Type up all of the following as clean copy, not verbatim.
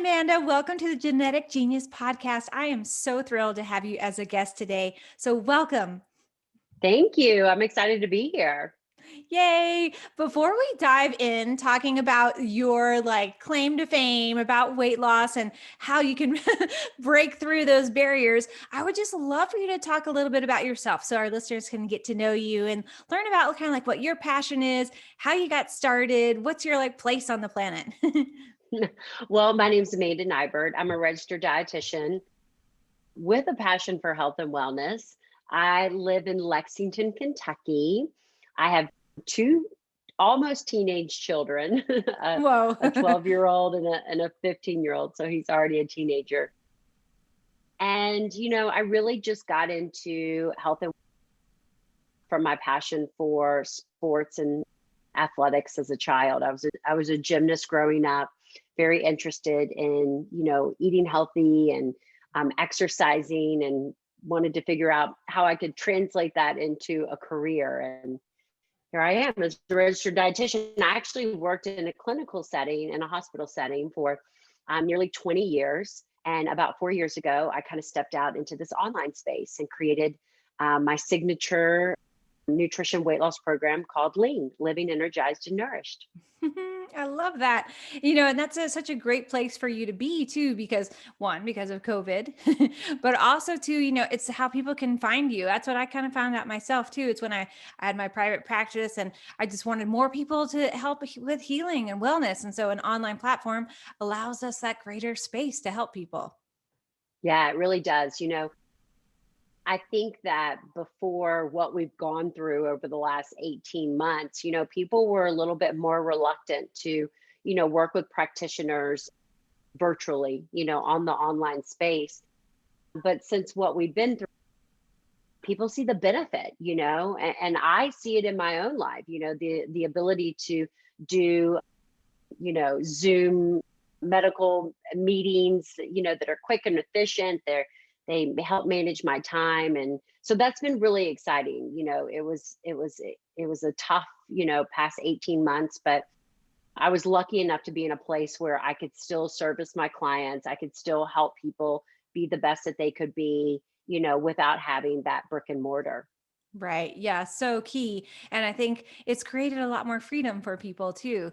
Amanda. Welcome to the Genetic Genius Podcast. I am so thrilled to have you as a guest today. So welcome. Thank you. I'm excited to be here. Yay. Before we dive in talking about your claim to fame about weight loss and how you can break through those barriers, I would just love for you to talk a little bit about yourself so our listeners can get to know you and learn about kind of like what your passion is, how you got started, what's your place on the planet. Well, my name is Amanda Nighbert. I'm a registered dietitian with a passion for health and wellness. I live in Lexington, Kentucky. I have two almost teenage children, Whoa. a 12-year-old and a 15-year-old. So he's already a teenager. And, I really just got into health and from my passion for sports and athletics as a child. I was a gymnast growing up, very interested in, eating healthy and exercising, and wanted to figure out how I could translate that into a career. And here I am as a registered dietitian. I actually worked in a clinical setting, in a hospital setting for nearly 20 years. And about 4 years ago, I kind of stepped out into this online space and created my signature nutrition weight loss program called Lean, Living Energized and Nourished. I love that. And that's such a great place for you to be too, because one, because of COVID, but also too, it's how people can find you. That's what I kind of found out myself too. It's when I had my private practice and I just wanted more people to help with healing and wellness. And so an online platform allows us that greater space to help people. Yeah, it really does. I think that before what we've gone through over the last 18 months, people were a little bit more reluctant to, work with practitioners virtually, on the online space. But since what we've been through, people see the benefit, and I see it in my own life, the ability to do, Zoom medical meetings, that are quick and efficient. They help manage my time. And so that's been really exciting. It was a tough, past 18 months, but I was lucky enough to be in a place where I could still service my clients. I could still help people be the best that they could be, without having that brick and mortar. Right. Yeah. So key. And I think it's created a lot more freedom for people too.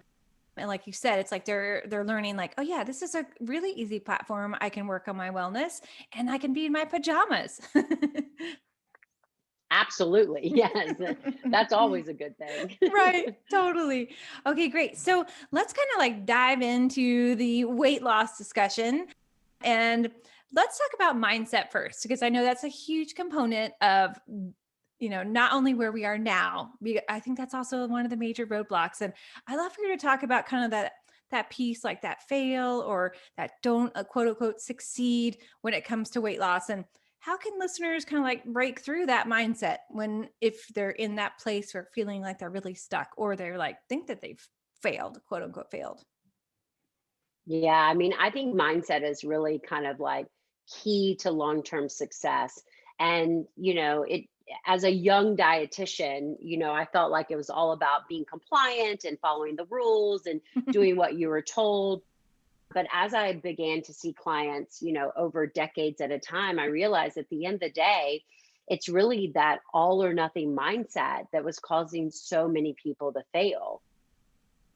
And like you said, it's like they're learning like, oh yeah, this is a really easy platform. I can work on my wellness and I can be in my pajamas. Absolutely. Yes. That's always a good thing. Right. Totally. Okay, great. So let's kind of dive into the weight loss discussion. And let's talk about mindset first, because I know that's a huge component of not only where we are now. I think that's also one of the major roadblocks. And I love for you to talk about kind of that piece, like that fail or that don't quote unquote succeed when it comes to weight loss. And how can listeners kind of break through that mindset if they're in that place or feeling like they're really stuck, or they're think that they've failed, quote unquote failed. Yeah. I mean, I think mindset is really kind of key to long-term success. And, it, as a young dietitian, I felt like it was all about being compliant and following the rules and doing what you were told. But as I began to see clients, over decades at a time, I realized at the end of the day, it's really that all or nothing mindset that was causing so many people to fail.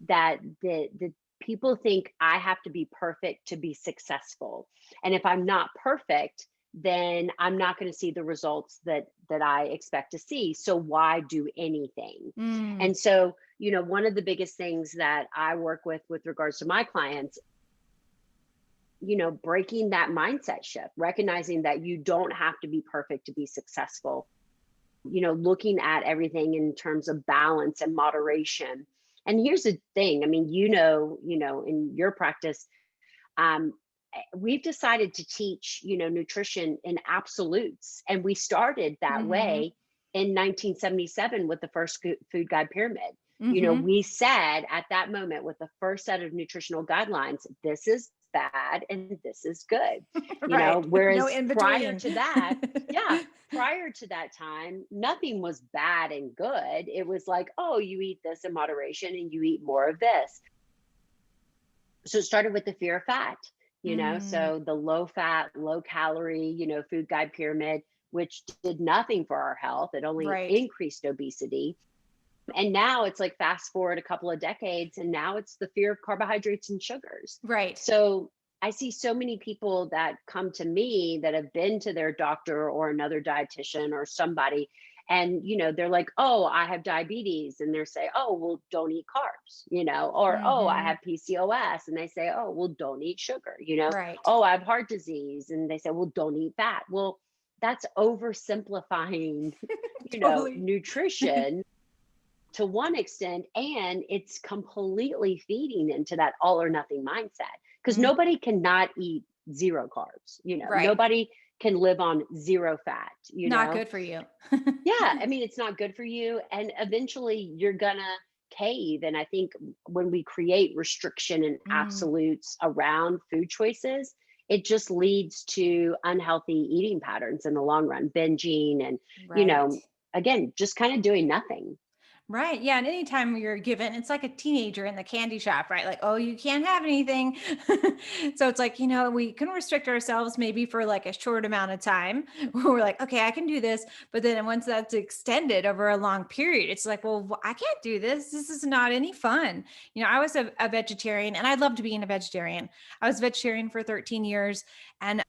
That the people think I have to be perfect to be successful. And if I'm not perfect, then I'm not going to see the results that I expect to see. So why do anything? Mm. And so, one of the biggest things that I work with regards to my clients, breaking that mindset shift, recognizing that you don't have to be perfect to be successful, looking at everything in terms of balance and moderation. And here's the thing, I mean, in your practice, we've decided to teach, nutrition in absolutes. And we started that way in 1977 with the first food guide pyramid. We said at that moment with the first set of nutritional guidelines, this is bad and this is good. Right. Whereas No in prior between. to that, yeah, prior to that time, nothing was bad and good. It was like, oh, you eat this in moderation and you eat more of this. So it started with the fear of fat. Mm, So the low fat, low calorie, food guide pyramid, which did nothing for our health. It only right. increased obesity. And now it's like fast forward a couple of decades, and now it's the fear of carbohydrates and sugars. Right. So I see so many people that come to me that have been to their doctor or another dietitian or somebody, and they're like, "Oh, I have diabetes," and they're say, "Oh, well, don't eat carbs," or "Oh, I Hmm. have PCOS," and they say, "Oh, well, don't eat sugar," Right. "Oh, I have heart disease," and they say, "Well, don't eat fat." Well, that's oversimplifying, Totally. nutrition to one extent, and it's completely feeding into that all or nothing mindset, because Mm, nobody cannot eat zero carbs. right. Nobody can live on zero fat. Not good for you. Yeah, I mean, it's not good for you, and eventually you're gonna cave. And I think when we create restriction and Mm, absolutes around food choices, it just leads to unhealthy eating patterns in the long run, binging, and you right. know again, just kind of doing nothing. Right. Yeah. And anytime you're given, it's like a teenager in the candy shop, right? Like, oh, you can't have anything. So it's like, we can restrict ourselves maybe for like a short amount of time. We're like, okay, I can do this. But then once that's extended over a long period, it's like, well, I can't do this. This is not any fun. I was a vegetarian and I loved being a vegetarian. I was vegetarian for 13 years and it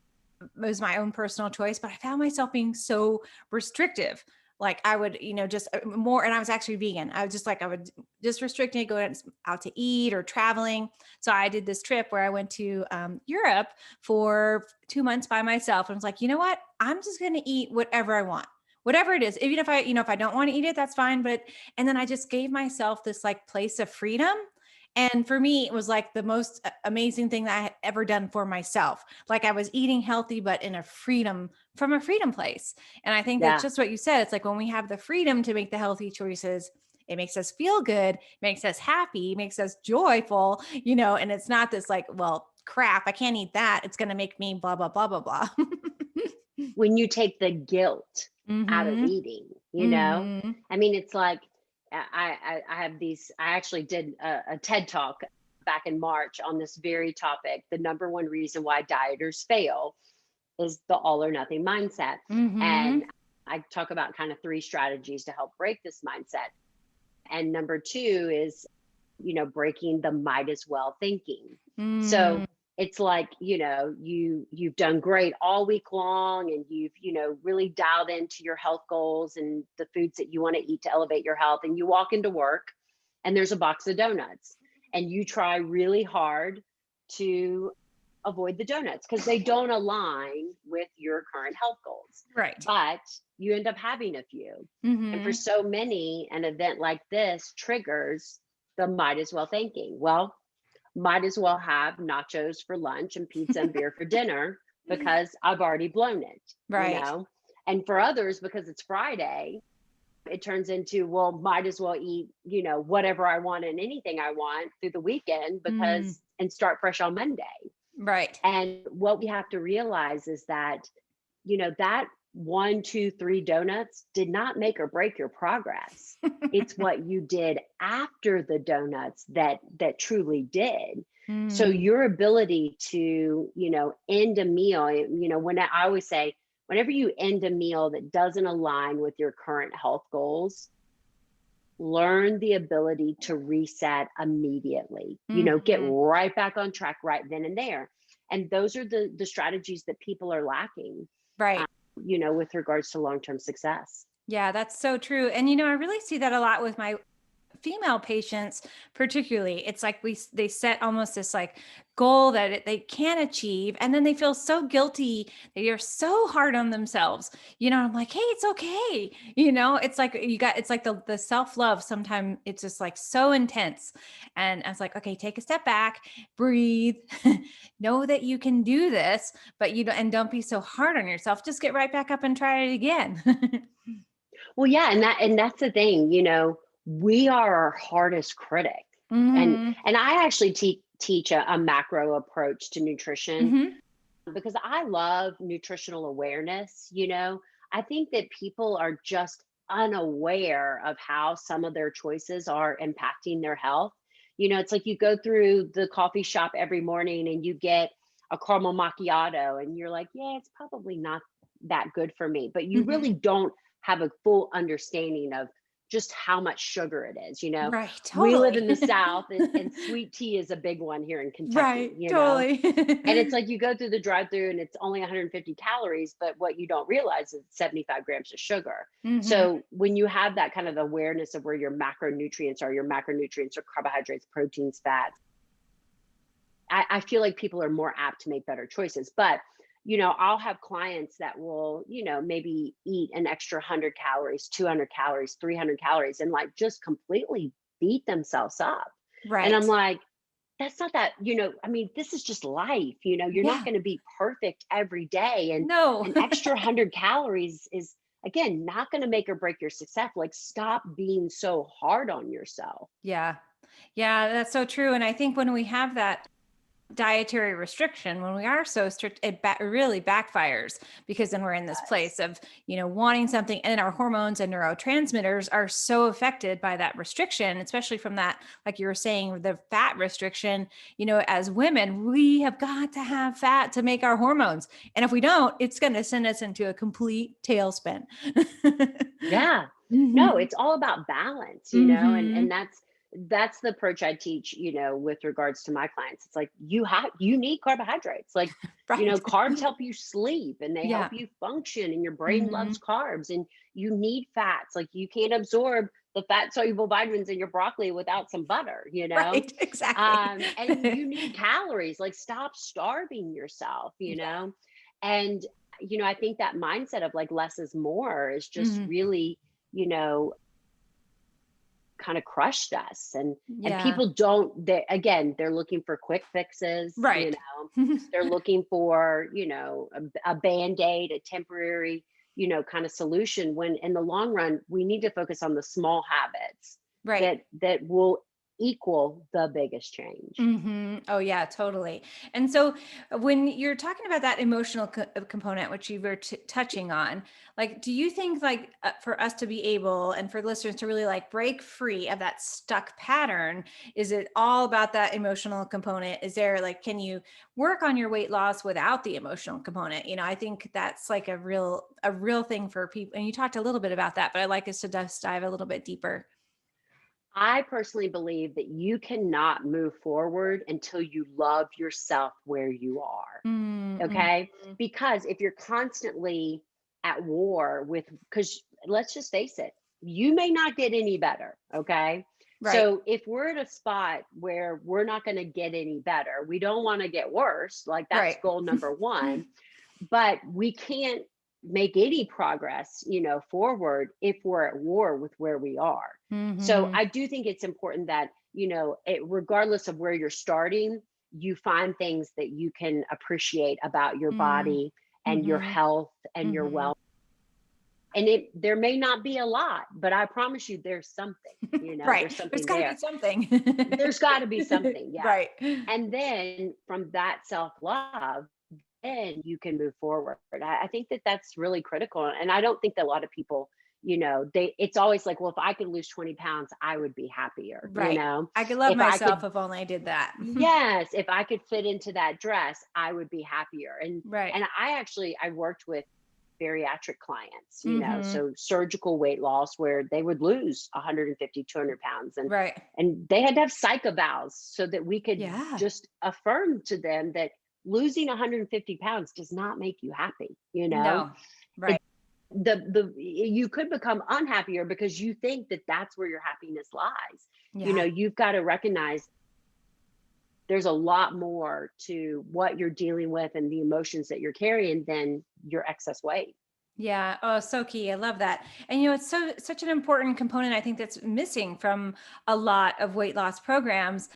was my own personal choice, but I found myself being so restrictive. Like I would, just more, and I was actually vegan. I was just like, I would just restrict it, go out to eat or traveling. So I did this trip where I went to Europe for 2 months by myself. And I was like, you know what? I'm just going to eat whatever I want, whatever it is. Even if I don't want to eat it, that's fine. And then I just gave myself this like place of freedom. And for me, it was like the most amazing thing that I had ever done for myself. Like I was eating healthy, but in a freedom, from a freedom place. And I think that's Yeah. just what you said. It's like when we have the freedom to make the healthy choices, it makes us feel good, makes us happy, makes us joyful, and it's not this like, well, crap, I can't eat that. It's going to make me blah, blah, blah, blah, blah. When you take the guilt out of Mm-hmm. eating, Mm-hmm. I mean, it's like I have these. I actually did a TED talk back in March on this very topic. The number one reason why dieters fail is the all or nothing mindset, and Mm-hmm. I talk about kind of three strategies to help break this mindset. And number two is, breaking the might as well thinking. So Mm, it's like, you've done great all week long, and you've, really dialed into your health goals and the foods that you want to eat to elevate your health. And you walk into work and there's a box of donuts, and you try really hard to avoid the donuts because they don't align with your current health goals. right. But you end up having a few. And for Mm-hmm. so many, an event like this triggers the might as well thinking. Well, might as well have nachos for lunch and pizza and beer for dinner because I've already blown it, you Right. know? And for others, because it's Friday, it turns into, well, might as well eat, whatever I want and anything I want through the weekend Mm, because, and start fresh on Monday. right. And what we have to realize is that, that one, two, three donuts did not make or break your progress. It's what you did after the donuts that truly did. So Mm, your ability to, end a meal, when I always say, whenever you end a meal that doesn't align with your current health goals, learn the ability to reset immediately, get mhm. right back on track right then and there. And those are the strategies that people are lacking, um, Right. with regards to long-term success. Yeah, that's so true. And I really see that a lot with my female patients particularly. It's like they set almost this like goal that they can achieve, and then they feel so guilty. They are so hard on themselves. I'm like, hey, it's okay. It's like it's like the self-love sometimes it's just like so intense. And I was like, okay, take a step back, breathe, know that you can do this, but and don't be so hard on yourself. Just get right back up and try it again. Well, yeah, and that's the thing, we are our hardest critic. And Hmm. I actually teach a macro approach to nutrition Hmm. because I love nutritional awareness. I think that people are just unaware of how some of their choices are impacting their health. It's like you go through the coffee shop every morning and you get a caramel macchiato, and you're like, yeah, it's probably not that good for me, but you Hmm. really don't have a full understanding of just how much sugar it is. Right. We live Totally. in the South, and sweet tea is a big one here in Kentucky, Right. Totally. and it's like you go through the drive-through and it's only 150 calories, but what you don't realize is 75 grams of sugar. Hmm. So when you have that kind of awareness of where your macronutrients are carbohydrates, proteins, fats, I feel like people are more apt to make better choices. But I'll have clients that will, maybe eat an extra 100 calories, 200 calories, 300 calories, and like just completely beat themselves up. And I'm Right. like, that's not that, I mean, this is just life. You're not Yeah. going to be perfect every day. And No. an extra 100 calories is, again, not going to make or break your success. Like, stop being so hard on yourself. Yeah. Yeah, that's so true. And I think when we have that dietary restriction, when we are so strict, really backfires, because then we're in this Yes. place of, wanting something, and our hormones and neurotransmitters are so affected by that restriction, especially from that, like you were saying, the fat restriction. As women, we have got to have fat to make our hormones. And if we don't, it's going to send us into a complete tailspin. Yeah. No, Hmm. it's all about balance, and Hmm. that's the approach I teach, with regards to my clients. It's like you need carbohydrates. Like, Right. carbs help you sleep and they help Yeah. you function, and your brain Hmm. loves carbs, and you need fats. Like, you can't absorb the fat soluble vitamins in your broccoli without some butter, Right. Exactly. and you need calories. Like, stop starving yourself, Yeah. and I think that mindset of like less is more is just Hmm. really, you know, kind of crushed us. And Yeah. people don't, they again, they're looking for quick fixes, Right. they're looking for, a band-aid, a temporary, kind of solution, when in the long run, we need to focus on the small habits Right. that will equal the biggest change. Oh yeah, totally. And so when you're talking about that emotional component, which you were touching on, like, do you think like for us to be able, and for listeners to really like break free of that stuck pattern, is it all about that emotional component? Is there like, can you work on your weight loss without the emotional component? I think that's like a real thing for people. And you talked a little bit about that, but I'd like us to just dive a little bit deeper. I personally believe that you cannot move forward until you love yourself where you are. Mm-hmm. Okay. Because if you're constantly at war with, because let's just face it, you may not get any better. Okay. Right. So if we're at a spot where we're not going to get any better, we don't want to get worse. Like, that's Right. goal number one. But we can't make any progress, forward if we're at war with where we are. So Mm-hmm. I do think it's important that, regardless of where you're starting, you find things that you can appreciate about your body and your Mm-hmm. health and your Mm-hmm. well. And there may not be a lot, but I promise you there's something, Right. there's There's something got to be there. something. There's got to be something. Yeah. Right. And then from that self love, then you can move forward. I think that that's really critical. And I don't think that a lot of people, it's always like, well, if I could lose 20 pounds, I would be happier. Right. I could love If I myself could, if only I did that. yes, if I could fit into that dress, I would be happier. And, Right. and I worked with bariatric clients, Mm-hmm. so surgical weight loss where they would lose 150, 200 pounds. And, Right. and they had to have psych evals so that we could Yeah. just affirm to them that losing 150 pounds does not make you happy. No. It Right. you could become unhappier because you think that that's where your happiness lies. Yeah. You've got to recognize there's a lot more to what you're dealing with and the emotions that you're carrying than your excess weight. Yeah. Oh, so key. I love that. And it's such an important component, I think, that's missing from a lot of weight loss programs,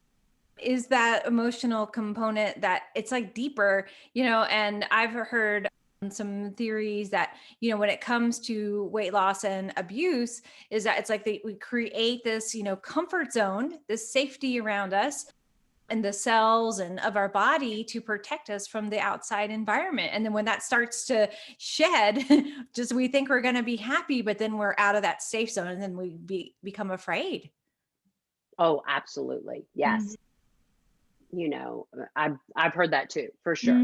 is that emotional component, that it's like deeper, and I've heard some theories that, when it comes to weight loss and abuse, is that it's like we create this, comfort zone, this safety around us and the cells and of our body to protect us from the outside environment. And then when that starts to shed, just we think we're going to be happy, but then we're out of that safe zone, and then we become afraid. Oh, absolutely. Mhm. Yes. I've heard that too, for sure.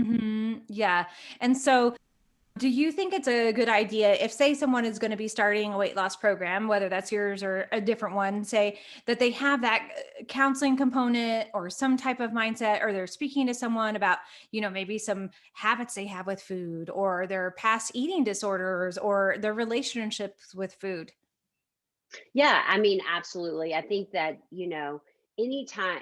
Yeah. And so do you think it's a good idea if, say, someone is going to be starting a weight loss program, whether that's yours or a different one, say that they have that counseling component or some type of mindset, or they're speaking to someone about, maybe some habits they have with food or their past eating disorders or their relationships with food? Yeah, I mean, absolutely. I think that, anytime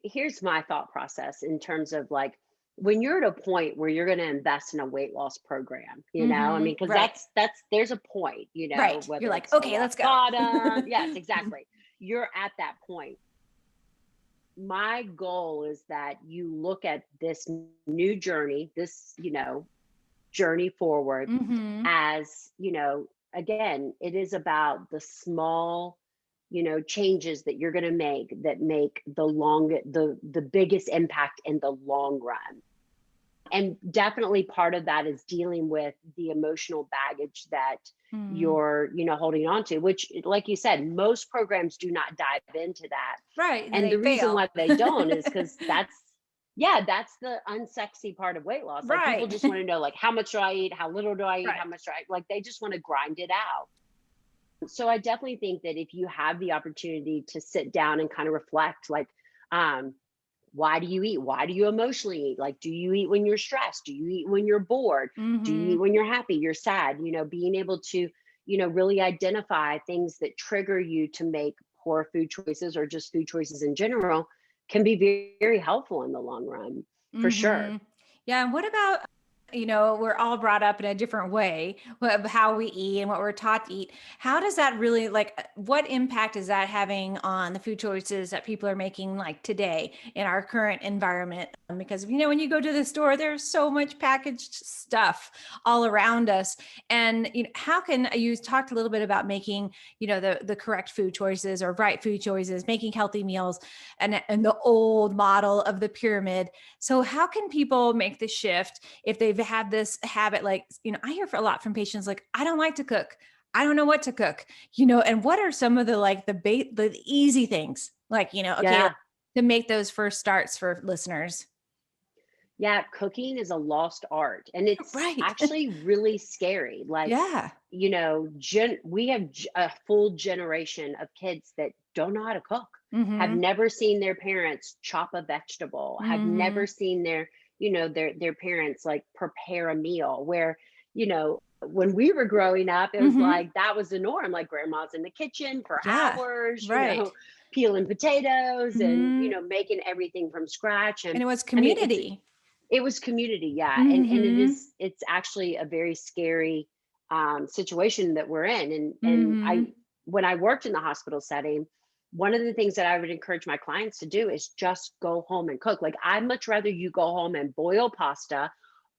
here's my thought process in terms of like when you're at a point where you're going to invest in a weight loss program, I mean, because Right. that's there's a point, Right. You're whether like, it's a okay, rock let's go. bottom. Yes, exactly. You're at that point. My goal is that you look at this new journey, this, journey forward hmm as, again, it is about the small, changes that you're going to make that make the biggest impact in the long run. And definitely part of that is dealing with the emotional baggage that mm you're, holding on to, which, like you said, most programs do not dive into that. Right. And They the reason fail. why they don't is because yeah, that's the unsexy part of weight loss. Like people Right. just want to know, like, how much do I eat? How little do I eat? How Right. much do I, like, they just want to grind it out. So I definitely think that if you have the opportunity to sit down and kind of reflect, like, um, why do you eat? Why do you emotionally eat? Like, do you eat when you're stressed? Do you eat when you're bored? Do you eat hmm when you're happy? You're sad? Being able to, really identify things that trigger you to make poor food choices or just food choices in general can be very, very helpful in the long run, for sure. hmm Yeah. And what about, we're all brought up in a different way of how we eat and what we're taught to eat. How does that really, like, what impact is that having on the food choices that people are making, like today in our current environment? Because, when you go to the store, there's so much packaged stuff all around us. And, how can you talked a little bit about making, the correct food choices or right food choices, making healthy meals and the old model of the pyramid. So how can people make the shift if they've had this habit? Like, I hear a lot from patients like, I don't like to cook. I don't know what to cook, and what are some of the like the easy things like, okay, Yeah. to make those first starts for listeners. Yeah, cooking is a lost art, and it's Right. actually really scary. Like, Yeah. we have a full generation of kids that don't know how to cook, have Mhm. never seen their parents chop a vegetable, have never Mhm. seen their parents like prepare a meal. Where, when we were growing up, it was Mhm. like that was the norm. Like grandma's in the kitchen for Yeah. hours, Right. peeling potatoes and Mhm. making everything from scratch. And And it was I mean, community. it was community, yeah, and Mhm. it's actually a very scary situation that we're in, and I Mhm. when I worked in the hospital setting, one of the things that I would encourage my clients to do is just go home and cook. Like I'd much rather you go home and boil pasta,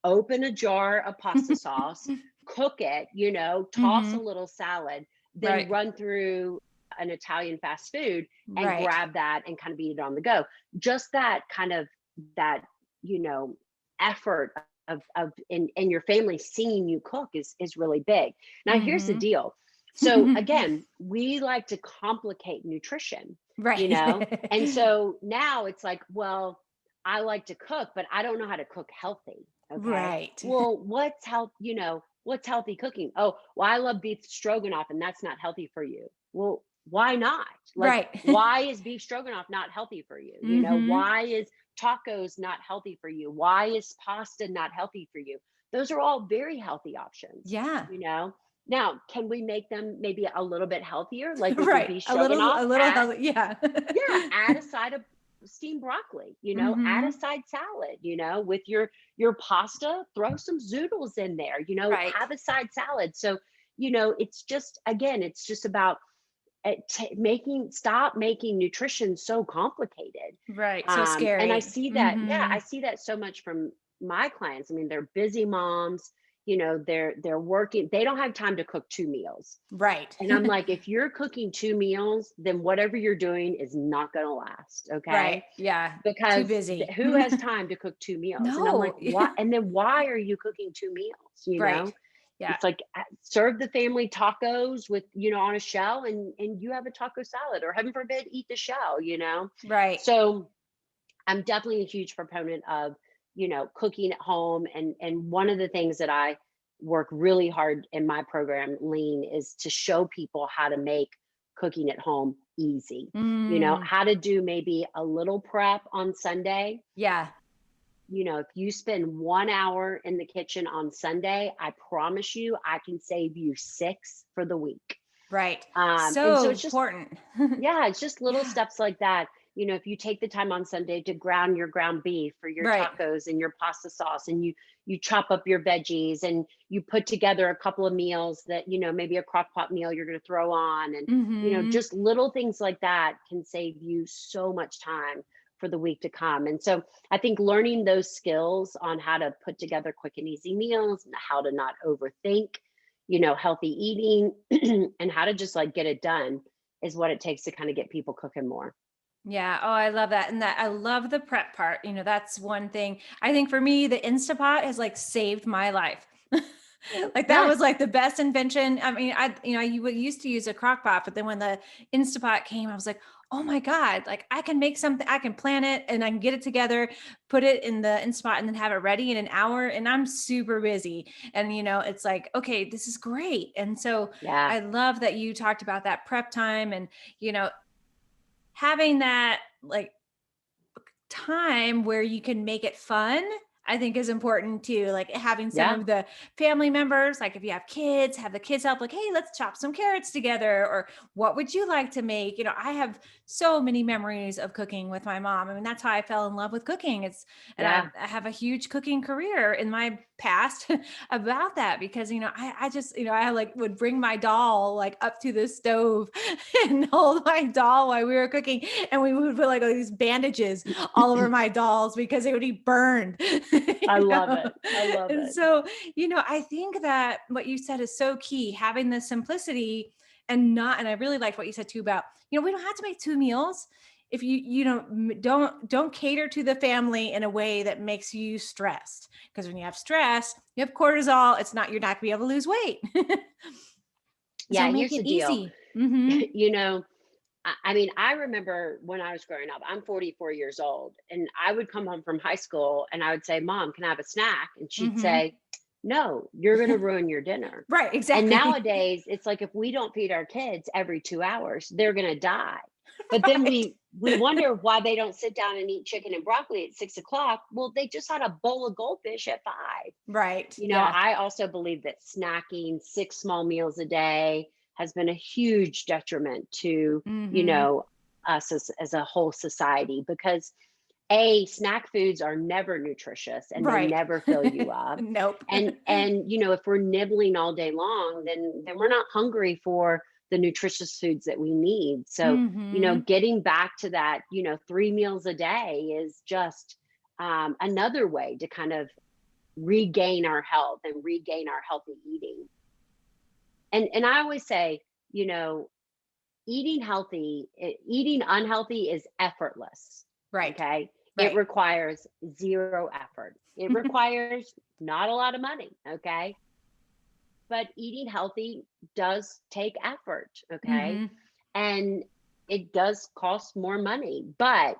open a jar of pasta sauce, cook it, toss a Mhm. little salad, then Right. run through an Italian fast food and Right. grab that and kind of eat it on the go. Just that kind of that you know effort of and your family seeing you cook is really big. Now here's the Mhm. deal. So again, we like to complicate nutrition, you know Right. and so now it's like, well, I like to cook but I don't know how to cook healthy. Okay, Right. well, what's healthy cooking? Oh, well, I love beef stroganoff and that's not healthy for you. Well, why not? Like, Right. why is beef stroganoff not healthy for you? Mhm. Why is tacos not healthy for you? Why is pasta not healthy for you? Those are all very healthy options, Yeah. you know? Now, can we make them maybe a little bit healthier? Like with your Right. beef A stroganoff, little add, healthy. Yeah. yeah, add a side of steamed broccoli, add a Mhm. side salad, with your pasta, throw some zoodles in there, Right. have a side salad. So, it's just again, it's just about making stop making nutrition so complicated. Right. So And I scary. see that, yeah, I Mhm. see that so much from my clients. I mean, they're busy moms, they're working, they don't have time to cook two meals. Right. And I'm like, if you're cooking two meals, then whatever you're doing is not going to last. Right. Okay. Yeah. Too Because busy. who has time to cook two meals? And I'm like, No. what? And then why are you cooking two meals? Right. Yeah. It's like serve the family tacos with, on a shell, and you have a taco salad, or heaven forbid, eat the shell. Right. So I'm definitely a huge proponent of, cooking at home. And one of the things that I work really hard in my program, Lean, is to show people how to make cooking at home easy. Mm, How to do maybe a little prep on Sunday. yeah. If you spend 1 hour in the kitchen on Sunday, I promise you, I can save you 6 for the week. Right. And so So it's just, important. yeah, it's just little Yeah. steps like that. If you take the time on Sunday to ground your ground beef for your Right. tacos and your pasta sauce, and you chop up your veggies, and you put together a couple of meals that, maybe a crock pot meal you're going to throw on, and Hmm. just little things like that can save you so much time for the week to come. And so I think learning those skills on how to put together quick and easy meals, and how to not overthink, healthy eating, and how to just like get it done is what it takes to kind of get people cooking more. Yeah. Oh, I love that. And that I love the prep part. That's one thing. I think for me, the Instapot has like saved my life. Like that was Yes. like the best invention. I mean, you used to use a crock pot, but then when the Instapot came, I was like, oh my God, like I can make something, I can plan it and I can get it together, put it in the Instapot and then have it ready in an hour. And I'm super busy. And it's like, okay, this is great. And so Yeah. I love that you talked about that prep time and, having that like time where you can make it fun, I think is important too. Like having some Yeah. of the family members, like if you have kids, have the kids help, like, hey, let's chop some carrots together. Or what would you like to make? I have so many memories of cooking with my mom. I mean, that's how I fell in love with cooking. And Yeah. I have a huge cooking career in my past about that because, I just, I like would bring my doll like up to the stove and hold my doll while we were cooking. And we would put like all these bandages all over my dolls because they would be burned. I you love know? it. I love And it. so, I think that what you said is so key, having the simplicity and I really liked what you said too about, we don't have to make two meals. If don't cater to the family in a way that makes you stressed. Because when you have stress, you have cortisol. You're not gonna be able to lose weight. So Yeah. make Here's it the deal. easy. Mm-hmm. you know, I mean, I remember when I was growing up, I'm 44 years old, and I would come home from high school and I would say, Mom, can I have a snack? And she'd Mm-hmm. say, No, you're going to ruin your dinner. Right, And exactly. nowadays, it's like if we don't feed our kids every 2 hours, they're going to die. But then Right. we wonder why they don't sit down and eat chicken and broccoli at 6 o'clock. Well, they just had a bowl of goldfish at 5. Right. Yeah. I also believe that snacking 6 small meals a day has been a huge detriment to, Mm-hmm. us as a whole society, because a snack foods are never nutritious and they Right. never fill you up. Nope. And if we're nibbling all day long, then we're not hungry for the nutritious foods that we need. So, Mhm. getting back to that, 3 meals a day is just another way to kind of regain our health and regain our healthy eating. And I always say, you know, eating unhealthy is effortless. Right. Okay. It Right. requires zero effort. It requires not a lot of money. Okay. But eating healthy does take effort. Okay. Mhm. And it does cost more money. But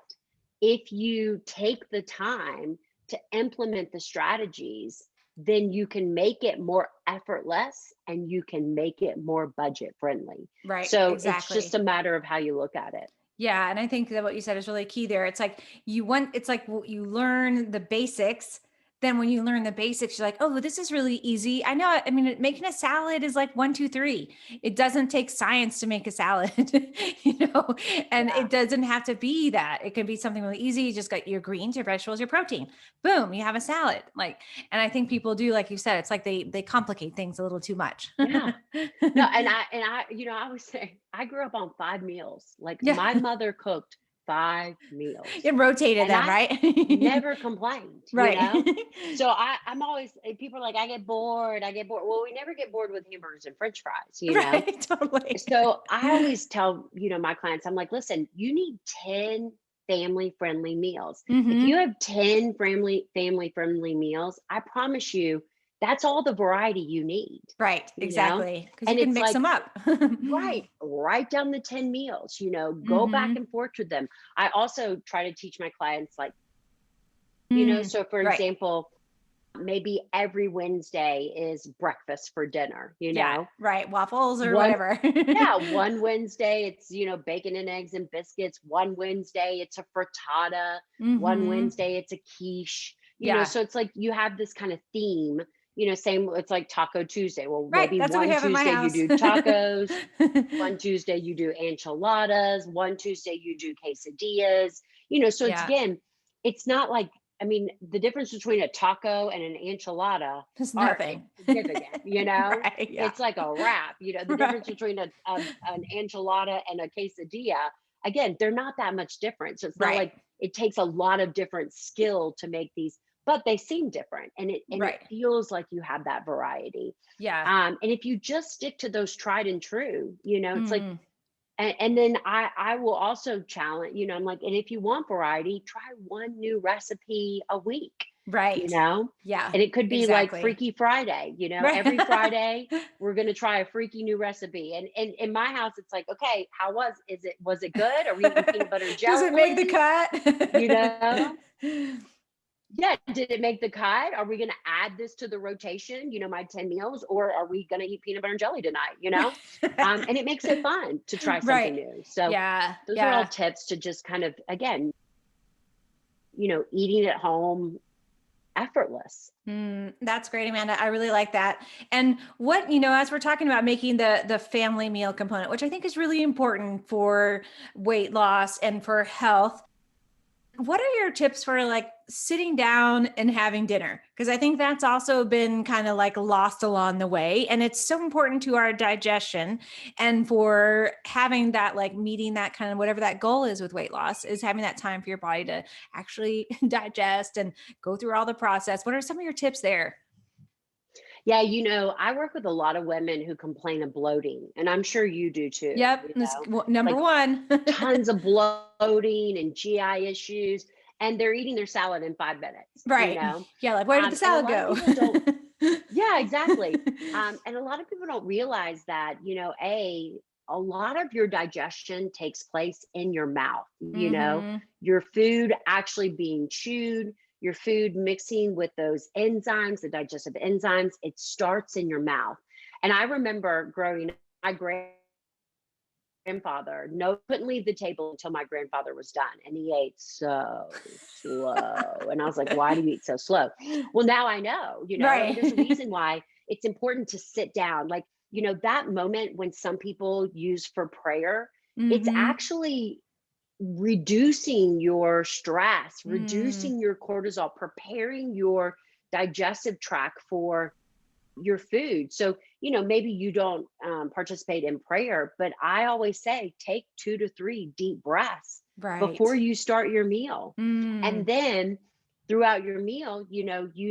if you take the time to implement the strategies, then you can make it more effortless and you can make it more budget friendly. Right. So it's just Exactly. a matter of how you look at it. Yeah, and I think that what you said is really key there. It's like you learn the basics. Then when you learn the basics, you're like, oh, this is really easy. I know. I mean, making a salad is like one, two, three. It doesn't take science to make a salad, you know, and Yeah. it doesn't have to be that. It can be something really easy. You just got your greens, your vegetables, your protein. Boom, you have a salad. And I think people do, like you said, it's like they complicate things a little too much. Yeah. No, and I, I always say I grew up on 5 meals. Like Yeah. my mother cooked 5 meals. It rotated And them, I right? never complained, Right. So I'm always, people are like, I get bored, I get bored. Well, we never get bored with hamburgers and French fries. Right, totally. So I always tell, my clients, I'm like, listen, you need 10 family friendly meals. If you Mhm. have 10 family friendly meals, I promise you that's all the variety you need, Right, you know? exactly. Because you And can it's mix like, them up. right, write down the 10 meals, go back Mhm. and forth with them. I also try to teach my clients, like, So for Right. example, maybe every Wednesday is breakfast for dinner, Yeah. Right. Waffles or one whatever. yeah, one Wednesday it's, bacon and eggs and biscuits. One Wednesday it's a frittata. One Hmm. Wednesday it's a quiche. Yeah. So it's like you have this kind of theme, same, it's like Taco Tuesday. Well, Right. maybe That's what we one have at my Tuesday you house. do tacos, one Tuesday you do enchiladas, one Tuesday you do quesadillas. So it's Yeah. again, it's not like, I mean, the difference between a taco and an enchilada It's are nothing. insignificant. Right. Yeah. It's like a wrap. The difference Right. between an enchilada and a quesadilla, again, they're not that much different. So it's not Right. like it takes a lot of different skill to make these, but they seem different, and it Right. feels like you have that variety. Yeah. And if you just stick to those tried and true, it's like, Mm. and then I will also challenge, I'm like, and if you want variety, try one new recipe a week, you Right. know? Yeah. And it could be like Exactly. Freaky Friday, Right. every Friday we're gonna try a freaky new recipe. And in my house, it's like, okay, was it good? Are we eating peanut butter and Does it make the jelly? You cut? know? Yeah, did it make the cut? Are we gonna add this to the rotation, my 10 meals, or are we gonna eat peanut butter and jelly tonight, And it makes it fun to try something Right. new. So Yeah. those are all Yeah. tips to just kind of, again, eating at home effortless. That's great, Amanda. I really like that. And what, as we're talking about making the family meal component, which I think is really important for weight loss and for health, what are your tips for like sitting down and having dinner? Because I think that's also been kind of like lost along the way. And it's so important to our digestion and for having that, like meeting that kind of whatever that goal is with weight loss, is having that time for your body to actually digest and go through all the process. What are some of your tips there? Yeah, I work with a lot of women who complain of bloating, and I'm sure you do too, Yep. That's number like one. tons of bloating and GI issues, and they're eating their salad in 5 minutes, Right. Yeah. Like, where did the And a salad lot of go? people don't. Yeah, exactly. And a lot of people don't realize that, a lot of your digestion takes place in your mouth, Hmm. your food actually being chewed, your food mixing with those enzymes, the digestive enzymes, it starts in your mouth. And I remember growing up, my grandfather no couldn't leave the table until my grandfather was done, and he ate so slow, and I was like, why do you eat so slow? Well, now I know, and there's a Right. reason why it's important to sit down, like, that moment when some people use for prayer, it's Hmm. actually reducing your stress, Mm. reducing your cortisol, preparing your digestive tract for your food. So, maybe you don't participate in prayer, but I always say take 2 to 3 deep breaths before Right. you start your meal. And Mm. then throughout your meal, you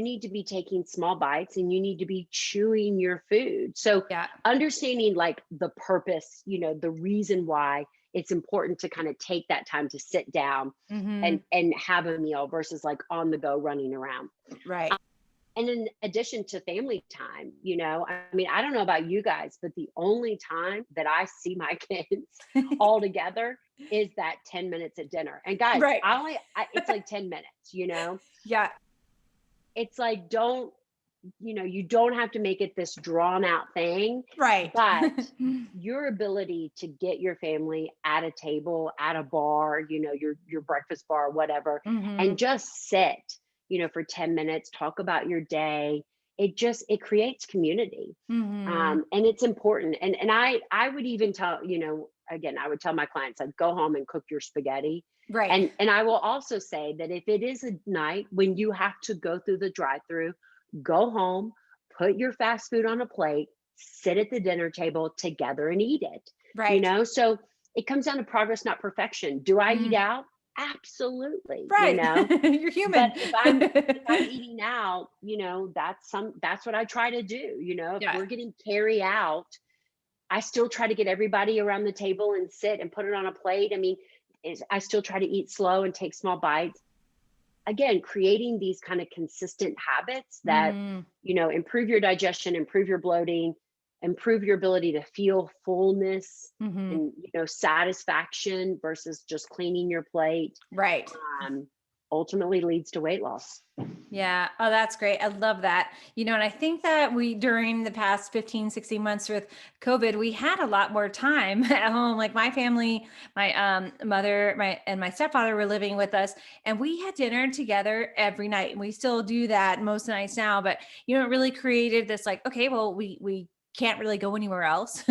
need to be taking small bites and you need to be chewing your food. So, Yeah. understanding like the purpose, the reason why it's important to kind of take that time to sit down Hmm. and have a meal versus like on the go running around. Right. And in addition to family time, I mean, I don't know about you guys, but the only time that I see my kids all together is that 10 minutes at dinner. And guys, Right. it's like 10 minutes, Yeah. it's like, you don't have to make it this drawn out thing, Right. but your ability to get your family at a table, at a bar, your breakfast bar, whatever, and Hmm. just sit, for 10 minutes, talk about your day. It creates community. Hmm. And it's important. And I would even tell, again, I would tell my clients, like, go home and cook your spaghetti. Right. And I will also say that if it is a night when you have to go through the drive-through, go home, put your fast food on a plate, sit at the dinner table together and eat it. Right. So it comes down to progress, not perfection. Do I eat Mm. out? Absolutely, Right. You're but human. if I'm eating out, that's what I try to do. If Yeah. we're getting carry out, I still try to get everybody around the table and sit and put it on a plate. I mean, I still try to eat slow and take small bites. Again, creating these kind of consistent habits that, Mm. improve your digestion, improve your bloating, improve your ability to feel fullness Hmm. and, satisfaction versus just cleaning your plate. Right. Um, ultimately leads to weight loss. Yeah. Oh, that's great. I love that. And I think that during the past 15, 16 months with COVID, we had a lot more time at home. Like my family, my mother, and my stepfather were living with us, and we had dinner together every night. And we still do that most nights now, but it really created this like, okay, well, we can't really go anywhere else.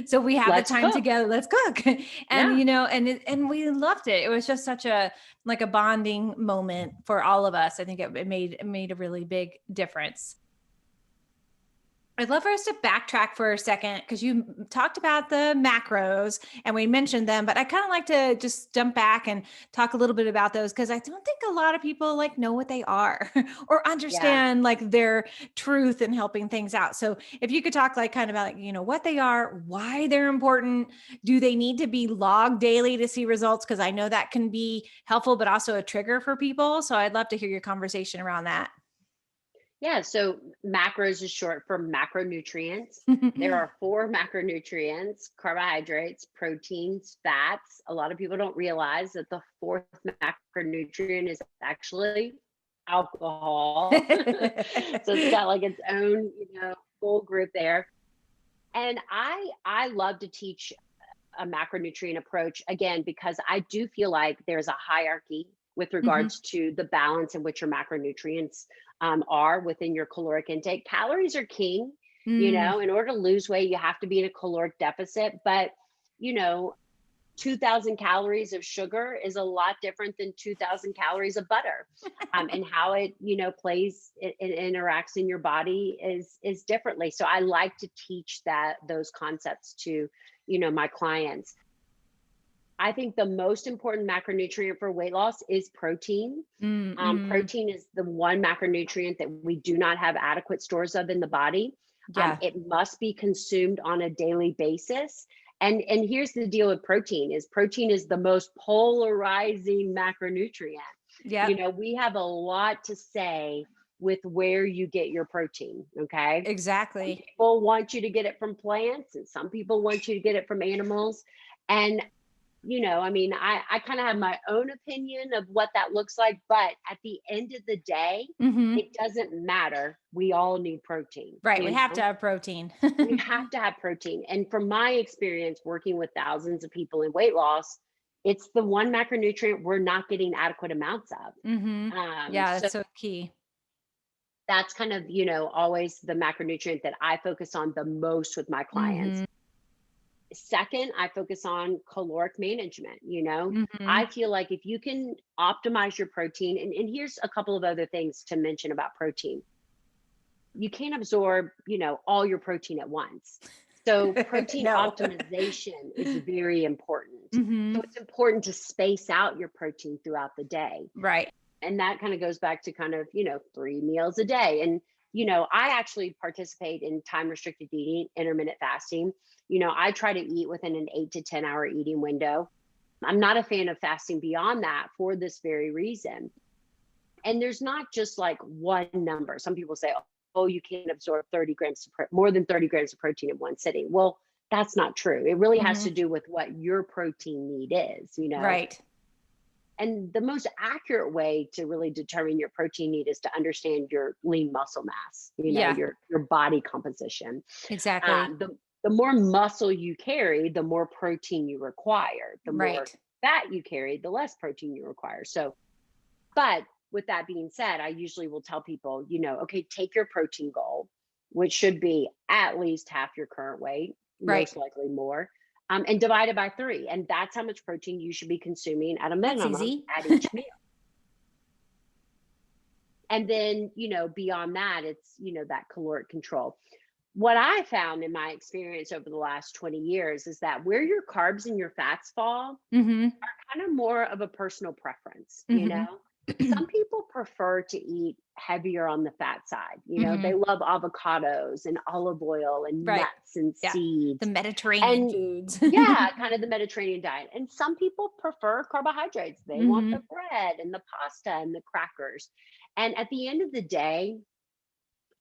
So we have the Let's time cook. together. Let's cook. And, Yeah. and we loved it. It was just such a, like a bonding moment for all of us. I think it made a really big difference. I'd love for us to backtrack for a second because you talked about the macros and we mentioned them, but I kind of like to just jump back and talk a little bit about those because I don't think a lot of people like know what they are or Yeah. understand like their truth in helping things out. So if you could talk like kind of about like, what they are, why they're important, do they need to be logged daily to see results? Because I know that can be helpful, but also a trigger for people. So I'd love to hear your conversation around that. Yeah, so macros is short for macronutrients. There are four macronutrients: carbohydrates, proteins, fats. A lot of people don't realize that the fourth macronutrient is actually alcohol. So it's got like its own, full group there. And I love to teach a macronutrient approach again because I do feel like there's a hierarchy with Mhm. regards to the balance in which your macronutrients are within your caloric intake. Calories are king. Mm. In order to lose weight, you have to be in a caloric deficit. But, you know, 2,000 calories of sugar is a lot different than 2,000 calories of butter. And how it, plays, it interacts in your body is differently. So I like to teach those concepts to, my clients. I think the most important macronutrient for weight loss is protein. Mm, mhm. Protein is the one macronutrient that we do not have adequate stores of in the body. Yeah. It must be consumed on a daily basis. And here's the deal with protein is the most polarizing macronutrient. Yep. We have a lot to say with where you get your protein. Okay. Some Exactly. people want you to get it from plants, and some people want you to get it from animals. And I kind of have my own opinion of what that looks like, but at the end of the day, Mhm. it doesn't matter. We all need protein, Right, we have to have protein. we have to have protein. And from my experience working with thousands of people in weight loss, it's the one macronutrient we're not getting adequate amounts of. Mhm. Yeah, So that's so key. that's kind of, always the macronutrient that I focus on the most with my clients. Mhm. Second, I focus on caloric management. I Mhm. feel like if you can optimize your protein, and here's a couple of other things to mention about protein. You can't absorb, all your protein at once. So protein No. optimization is very important. So Mhm. it's important to space out your protein throughout the day. Right. And that kind of goes back to kind of, 3 meals a day. And, I actually participate in time restricted eating, intermittent fasting. I try to eat within an 8 to 10 hour eating window. I'm not a fan of fasting beyond that for this very reason. And there's not just like one number. Some people say, oh, you can't absorb more than 30 grams of protein in one sitting. Well, that's not true. It really has to Mhm. do with what your protein need is. Right. And the most accurate way to really determine your protein need is to understand your lean muscle mass, Yeah, your body composition. exactly. The more muscle you carry, the more protein you require. The more Right. fat you carry, the less protein you require. So, but with that being said, I usually will tell people, okay, take your protein goal, which should be at least half your current weight, Right. most likely more, and divide it by three. And that's how much protein you should be consuming at a That's minimum easy. at each meal. And then, beyond that, it's, that caloric control. What I found in my experience over the last 20 years is that where your carbs and your fats fall Mhm. kind of more of a personal preference. Mhm. Some people prefer to eat heavier on the fat side. They Mhm. love avocados and olive oil and Right. nuts and Yeah. The seeds. Mediterranean And foods. yeah, kind of the Mediterranean diet. And some people prefer carbohydrates. They want the Mhm. bread and the pasta and the crackers. And at the end of the day,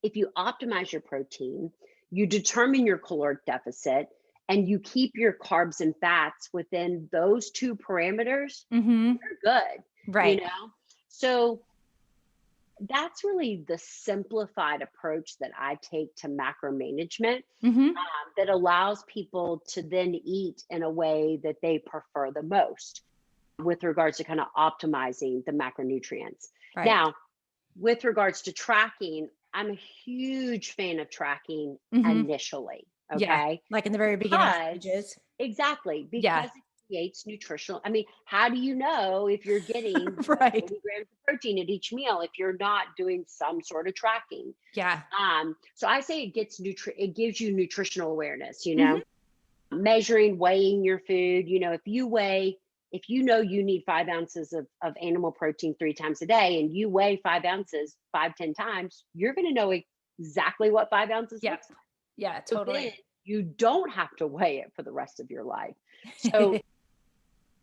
if you optimize your protein, you determine your caloric deficit, and you keep your carbs and fats within those two parameters, Mhm. you're good, you Right. know? So that's really the simplified approach that I take to macro management, Mm-hmm. that allows people to then eat in a way that they prefer the most with regards to kind of optimizing the macronutrients. Right. Now, with regards to tracking, I'm a huge fan of tracking Mm-hmm. millially. Yeah. Okay. Like in the very beginning Because stages. exactly, Yeah. because it creates nutritional. I mean, how do you know if you're getting Right. 40 grams of protein at each meal if you're not doing some sort of tracking? Yeah. So I say it gives you nutritional awareness, Mm-hmm. measuring, weighing your food. If you know you need 5 ounces of animal protein 3 times a day and you weigh 5 ounces 5, 10 times, you're going to know exactly what 5 ounces Yep. looks like. Yeah, So then totally. you don't have to weigh it for the rest of your life. So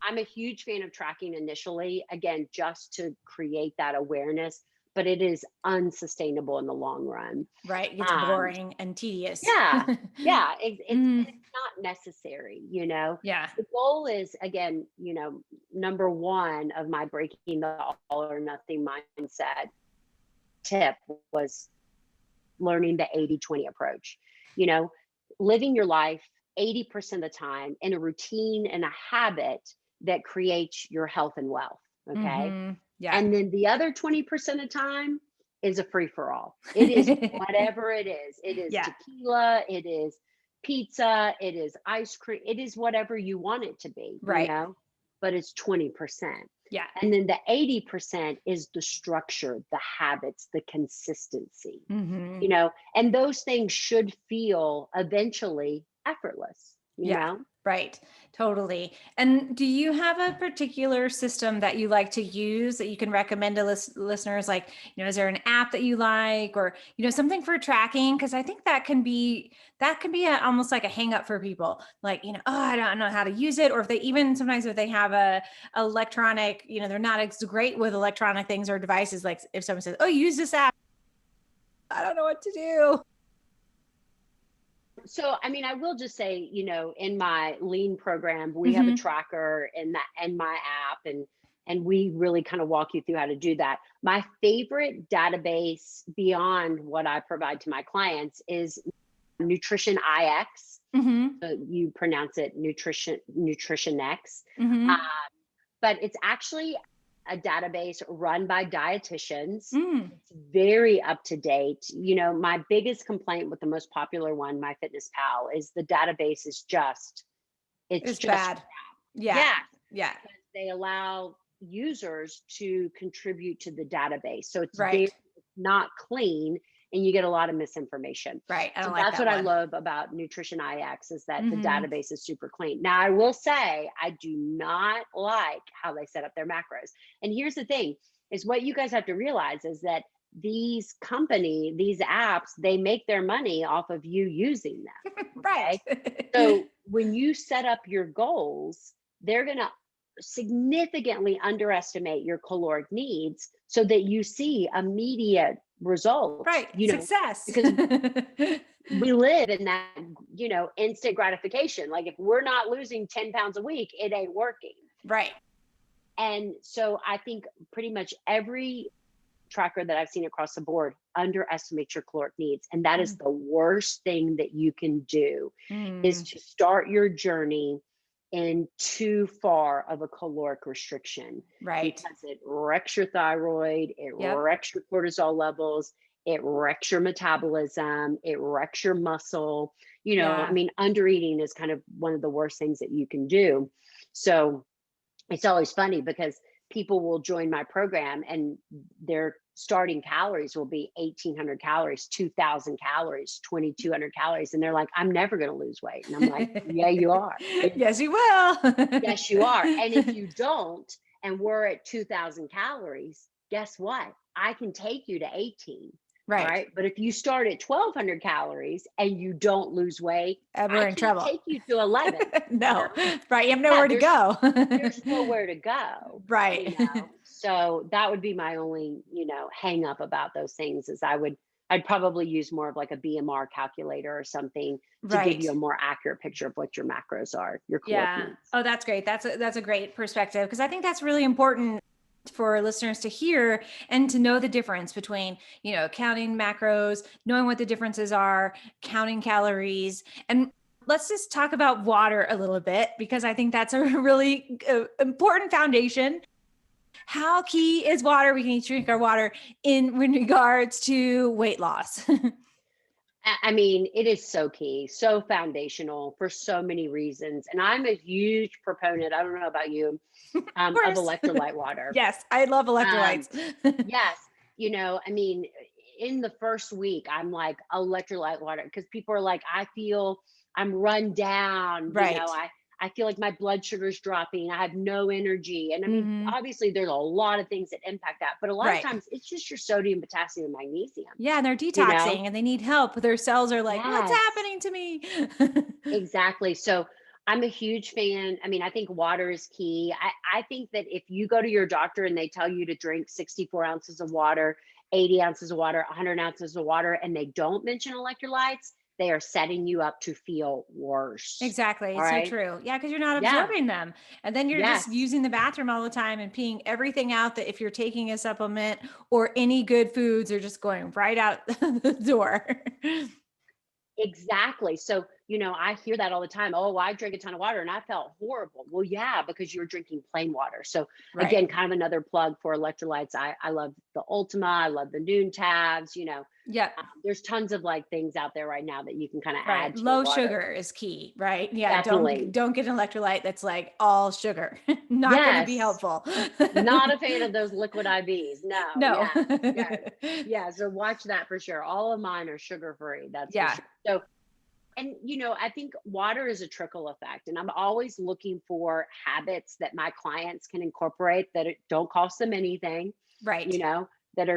I'm a huge fan of tracking initially, again, just to create that awareness, but it is unsustainable in the long run. Right. It gets Um, boring and tedious. yeah, yeah, Mm, it's not necessary. yeah. The goal is, again, number one of my breaking the all or nothing mindset tip was learning the 80/20 approach. You know, living your life 80% of the time in a routine and a habit that creates your health and wealth. Okay. Mm-hmm. Yeah. And then the other 20% of time is a free for all. It is whatever it is. It is Yeah. tequila, it is pizza, it is ice cream, it is whatever you want it to be, Right. but it's 20%. Yeah. And then the 80% is the structure, the habits, the consistency, Mm-hmm. and those things should feel eventually effortless. Yeah, right. Totally. And do you have a particular system that you like to use that you can recommend to listeners? Like, is there an app that you like, or, something for tracking? Cause I think almost like a hang up for people. Like, oh, I don't know how to use it. Or sometimes if they have a electronic, they're not as great with electronic things or devices. Like if someone says, oh, use this app, I don't know what to do. So, I mean, I will just say, in my lean program, we have a Mm-hmm. tracker and my app, and we really kind of walk you through how to do that. My favorite database beyond what I provide to my clients is Nutrition IX. Mm-hmm. So you pronounce it Nutrition X. Mm-hmm. But it's actually a database run by dietitians. Mm. It's very up to date. My biggest complaint with the most popular one, MyFitnessPal, is the database is it's It's just bad. Yeah. yeah, Yeah. because they allow users to contribute to the database. So it's Right. not clean and you get a lot of misinformation. Right. I So don't like that's that what I one. love about Nutrition IX is that the Mm-hmm. database is super clean. Now, I will say I do not like how they set up their macros. And here's the thing is what you guys have to realize is that these apps, they make their money off of you using them. Right. Okay. So when you set up your goals, they're going to significantly underestimate your caloric needs so that you see immediate results, Right. Success. because we live in that, instant gratification. Like if we're not losing 10 pounds a week, it ain't working. Right. And so I think pretty much every tracker that I've seen across the board underestimates your caloric needs. And that is the worst thing that you can do is Mm. to start your journey in too far of a caloric restriction Right. because it wrecks your thyroid, it Yep. wrecks your cortisol levels, it wrecks your metabolism, it wrecks your muscle. I Yeah. mean, undereating is kind of one of the worst things that you can do. So it's always funny because people will join my program and their starting calories will be 1,800 calories, 2,000 calories, 2,200 calories. And they're like, I'm never going to lose weight. And I'm like, yeah, you are. Yes, you will. Yes, you are. And if you don't, and we're at 2,000 calories, guess what? I can take you to 18. Right. Right. But if you start at 1,200 calories and you don't lose weight, I We're in can't trouble. take you to 11. No. Right. You have Yeah, nowhere to go. there's nowhere to go. Right. So that would be my only, hang up about those things is I'd probably use more of like a BMR calculator or something to give you Right. a more accurate picture of what your macros are, your caloric Yeah. needs. Oh, that's great. That's a great perspective because I think that's really important. for listeners to hear and to know the difference between, counting macros, knowing what the differences are, counting calories. And let's just talk about water a little bit, because I think that's a really important foundation. How key is water? We can each drink our water in regards to weight loss. I mean, it is so key, so foundational for so many reasons. And I'm a huge proponent, I don't know about you, Of of course. electrolyte water. Yes, I love Um, electrolytes. yes, I mean, in the first week, I'm like electrolyte water because people are like, I feel I'm run down, Right. I feel like my blood sugar's dropping, I have no energy. And I mean, Hmm. obviously there's a lot of things that impact that, but a lot of Right. times it's just your sodium, potassium, and magnesium, Yeah, and they're you know? detoxing and they need help. Their cells are like, what's Yes. happening to me? Exactly. So I'm a huge fan. I mean, I think water is key. I think that if you go to your doctor and they tell you to drink 64 ounces of water, 80 ounces of water, 100 ounces of water, and they don't mention electrolytes, they are setting you up to feel worse. Exactly. All It's so right. true. Yeah, because you're not Yeah. absorbing them. And then you're just Yes. using the bathroom all the time and peeing everything out that if you're taking a supplement or any good foods are just going right out the door. Exactly. So, I hear that all the time. Oh, I drank a ton of water and I felt horrible. Well, yeah, because you're drinking plain water. So, Right. again, kind of another plug for electrolytes. I love the Ultima. I love the Noon tabs. Yep. There's tons of like things out there right now that you can kind of Right. add to your Low water. sugar is key, right? Yeah. Don't Definitely. don't get an electrolyte that's like all sugar. Not going to be Yes. helpful. Not a fan of those liquid IVs. No. No. Yeah. Yeah. Yeah. So watch that for sure. All of mine are sugar free. That's for Yeah. sure. So, and I think water is a trickle effect, and I'm always looking for habits that my clients can incorporate that don't cost them anything, you Right. know, that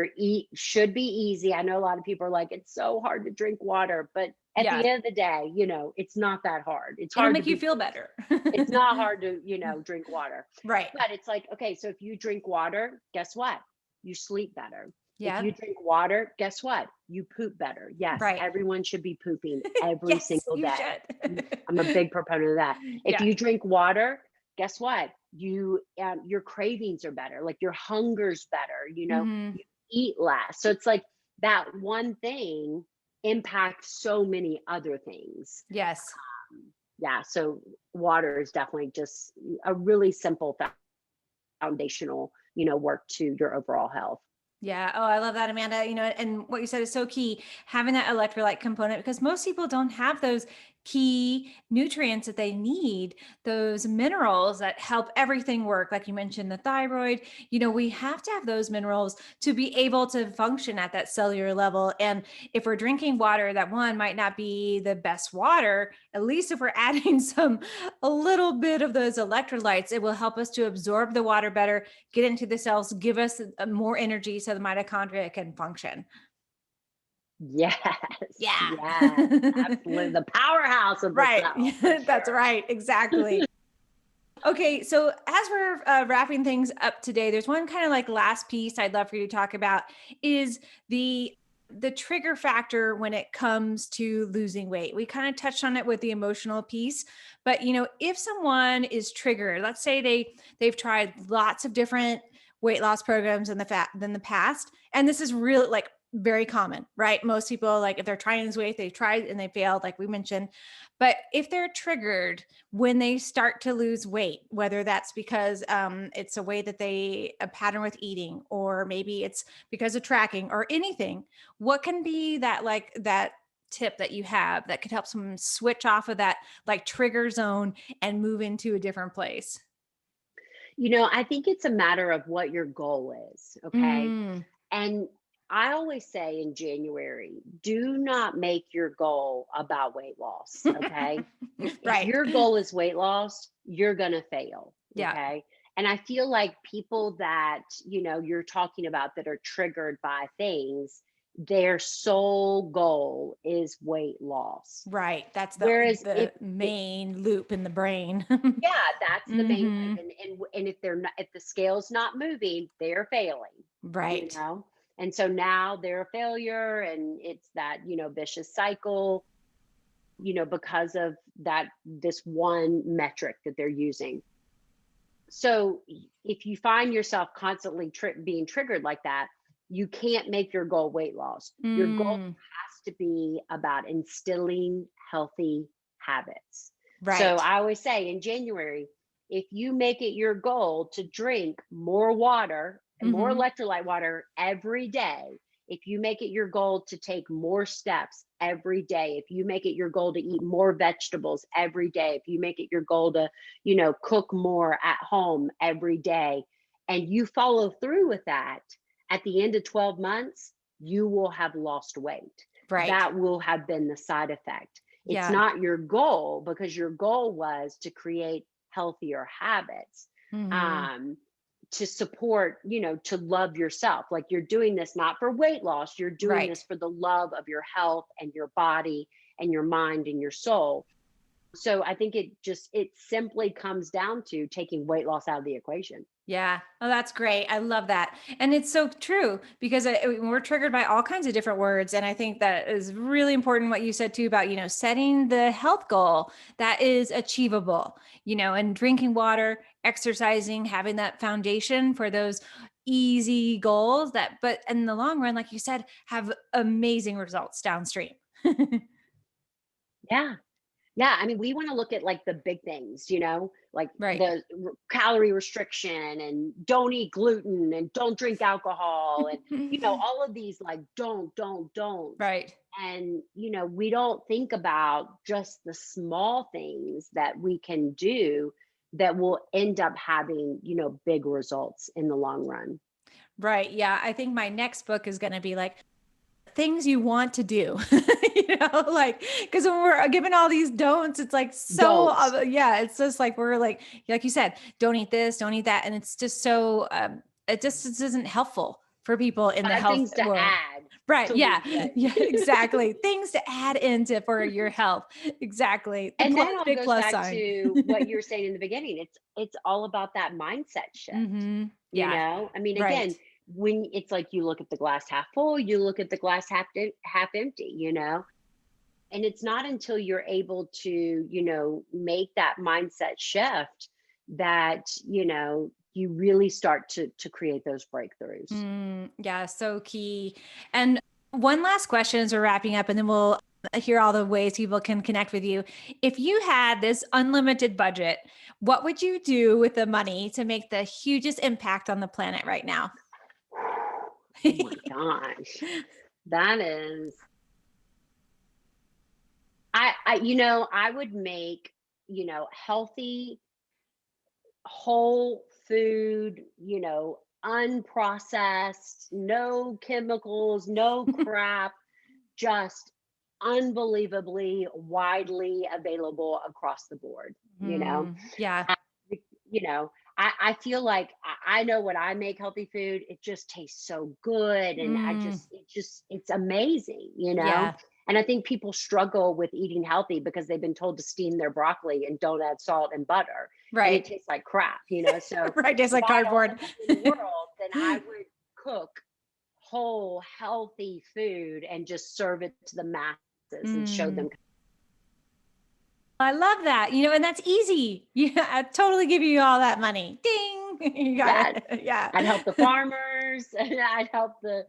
should be easy. I know a lot of people are like, it's so hard to drink water, but at Yeah. the end of the day, it's not that hard. It's It'll hard to make you be feel better. it's not hard to, drink water. Right. But it's like, okay, so if you drink water, guess what? You sleep better. If Yeah. you drink water, guess what? You poop better. Yes, Right. everyone should be pooping every Yes, single you day. should. I'm a big proponent of that. If Yeah. you drink water, guess what? Your cravings are better. Like your hunger's better. Hmm. You eat less. So it's like that one thing impacts so many other things. Yes. Yeah, so water is definitely just a really simple foundational, work to your overall health. Yeah. Oh, I love that, Amanda. And what you said is so key, having that electrolyte component, because most people don't have those key nutrients that they need, those minerals that help everything work. Like you mentioned, the thyroid, we have to have those minerals to be able to function at that cellular level. And if we're drinking water, that one might not be the best water, at least if we're adding a little bit of those electrolytes, it will help us to absorb the water better, get into the cells, give us more energy so the mitochondria can function. Yes, Yeah. yes, absolutely. The powerhouse of the Right. cell for That's sure. right. Exactly. Okay, so as we're wrapping things up today, there's one kind of like last piece I'd love for you to talk about is the trigger factor when it comes to losing weight. We kind of touched on it with the emotional piece, but if someone is triggered, let's say they've tried lots of different weight loss programs in the past, and this is really like very common, right? Most people, like if they're trying to lose weight, they've tried and they failed, like we mentioned. But if they're triggered when they start to lose weight, whether that's because it's a way that a pattern with eating, or maybe it's because of tracking or anything, what can be that tip that you have that could help someone switch off of that like trigger zone and move into a different place? I think it's a matter of what your goal is. Okay. Mm. And I always say in January, do not make your goal about weight loss. Okay. If Right. your goal is weight loss, you're going to fail. Yeah. Okay. And I feel like people that, you're talking about that are triggered by things, their sole goal is weight loss. Right. That's the Whereas the main loop in the brain. yeah, that's the main loop. Hmm. And if they're not, if the scale's not moving, they're failing, you Right. know? And so now they're a failure, and it's that, vicious cycle, because of this one metric that they're using. So if you find yourself constantly being triggered like that, you can't make your goal weight loss. Your goal Mm, has to be about instilling healthy habits. So right. I always say in January, if you make it your goal to drink more water and more Hmm. electrolyte water every day, if you make it your goal to take more steps every day, if you make it your goal to eat more vegetables every day, if you make it your goal to, cook more at home every day, and you follow through with that, at the end of 12 months, you will have lost weight. Right. That will have been the side effect. It's Yeah. not your goal, because your goal was to create healthier habits, Hmm. um, to support, to love yourself. Like, you're doing this not for weight loss, you're doing Right. this for the love of your health and your body and your mind and your soul. So I think it simply comes down to taking weight loss out of the equation. Yeah. Oh, that's great. I love that. And it's so true because we're triggered by all kinds of different words. And I think that is really important what you said too about, setting the health goal that is achievable, and drinking water, exercising, having that foundation for those easy goals that, but in the long run, like you said, have amazing results downstream. Yeah. Yeah, I mean, we want to look at like the big things, like Right. the calorie restriction, and don't eat gluten, and don't drink alcohol, and all of these, like, don't. Right. And we don't think about just the small things that we can do that will end up having, big results in the long run. Right. Yeah. I think my next book is going to be like things you want to do, like, because when we're given all these don'ts, it's like so, Don't. yeah, it's just like you said, don't eat this, don't eat that. And it's just so, it just isn't helpful for people in the Five health things to world. add Right. to Yeah. lose weight. Yeah, exactly. Things to add into for your health. Exactly. The And plus, that all big goes plus back sign. to what you were saying in the beginning. It's all about that mindset shift. Hmm. Yeah. I mean, Right. again, when it's like you look at the glass half full, you look at the glass half empty, and it's not until you're able to, make that mindset shift that, you really start to create those breakthroughs. Yeah, so key. And one last question as we're wrapping up, and then we'll hear all the ways people can connect with you. If you had this unlimited budget, what would you do with the money to make the hugest impact on the planet right now? Oh my gosh. That is, I would make, healthy, whole food, unprocessed, no chemicals, no crap, just unbelievably widely available across the board, Yeah. I- I feel like I know when I make healthy food, it just tastes so good. And Mm, it's amazing, yeah. And I think people struggle with eating healthy because they've been told to steam their broccoli and don't add salt and butter. And it Right. tastes like crap, So Right. Tastes if like I had all cardboard. the money in the world, then I would cook whole, healthy food and just serve it to the masses and show Mm. them. I love that. And that's easy. Yeah, I totally give you all that money. Ding. You got Yes, it. Yeah. I'd help the farmers, I'd help the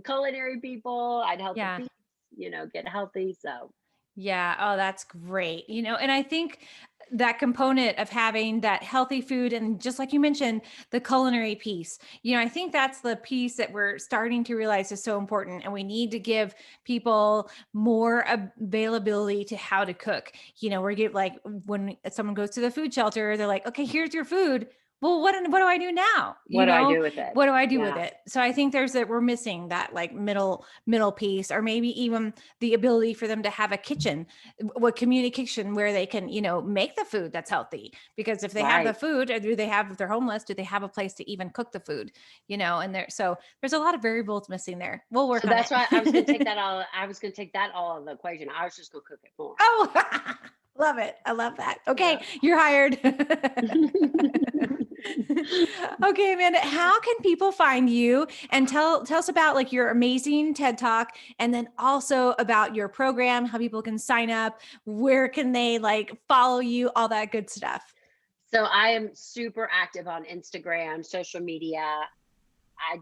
culinary people, I'd help the Yeah. bees, get healthy. So Yeah. Oh, that's great. And I think that component of having that healthy food and just like you mentioned, the culinary piece, I think that's the piece that we're starting to realize is so important. And we need to give people more availability to how to cook. We're like when someone goes to the food shelter, they're like, okay, here's your food. Well, what do I do now? what do I do with it? What do I do with Yeah, it? So I think we're missing that like middle piece, or maybe even the ability for them to have a kitchen, what communication where they can, make the food that's healthy. Because if they have the right. food, or do they have, if they're homeless, do they have a place to even cook the food? So there's a lot of variables missing there. We'll So work on that's why I was going to take it. that all. I was going to take that all out of the equation. I was just going to cook it for Oh, love it. I love that. Okay, them. you're hired. Yeah. Okay, Amanda, how can people find you, and tell us about like your amazing TED Talk, and then also about your program, how people can sign up, where can they like follow you, all that good stuff. So I am super active on Instagram, social media. I,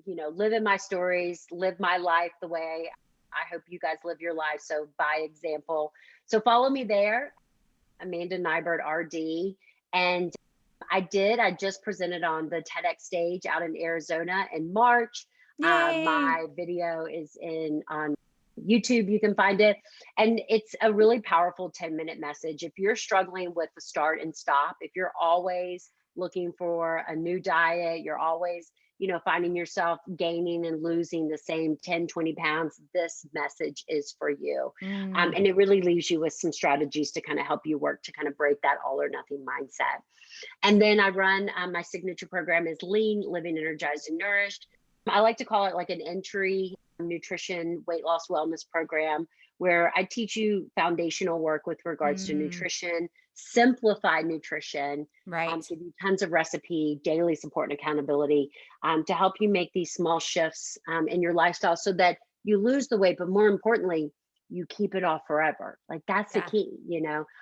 live in my stories, live my life the way I hope you guys live your life. So by example. So follow me there, Amanda Nighbert RD. And I just presented on the TEDx stage out in Arizona in March. Yay. My video is on YouTube. You can find it. And it's a really powerful 10-minute message. If you're struggling with the start and stop, if you're always looking for a new diet, you're always, finding yourself gaining and losing the same 10, 20 pounds, this message is for you. Mm, And it really leaves you with some strategies to kind of help you work to kind of break that all or nothing mindset. And then I run my signature program is Lean, Living Energized and Nourished. I like to call it like an entry nutrition weight loss wellness program where I teach you foundational work with regards to mm, nutrition, simplify nutrition, right. give you tons of recipe, daily support and accountability to help you make these small shifts in your lifestyle so that you lose the weight, but more importantly, you keep it off forever. Like that's the Yeah. key.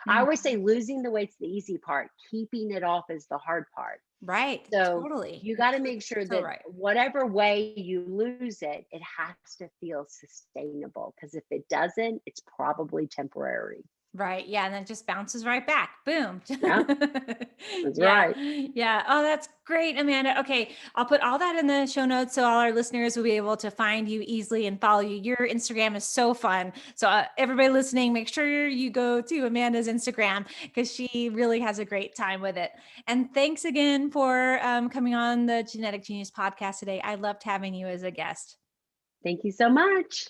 I always Mhm. say losing the weight's the easy part, keeping it off is the hard part. Right. So Totally. you You're got to so, make sure so that right. whatever way you lose it, it has to feel sustainable. Because if it doesn't, it's probably temporary. Right. Yeah. And then it just bounces right back. Boom. Yeah, that's Yeah. right. Yeah. Oh, that's great, Amanda. Okay. I'll put all that in the show notes so all our listeners will be able to find you easily and follow you. Your Instagram is so fun. So, everybody listening, make sure you go to Amanda's Instagram because she really has a great time with it. And thanks again for coming on the Genetic Genius podcast today. I loved having you as a guest. Thank you so much.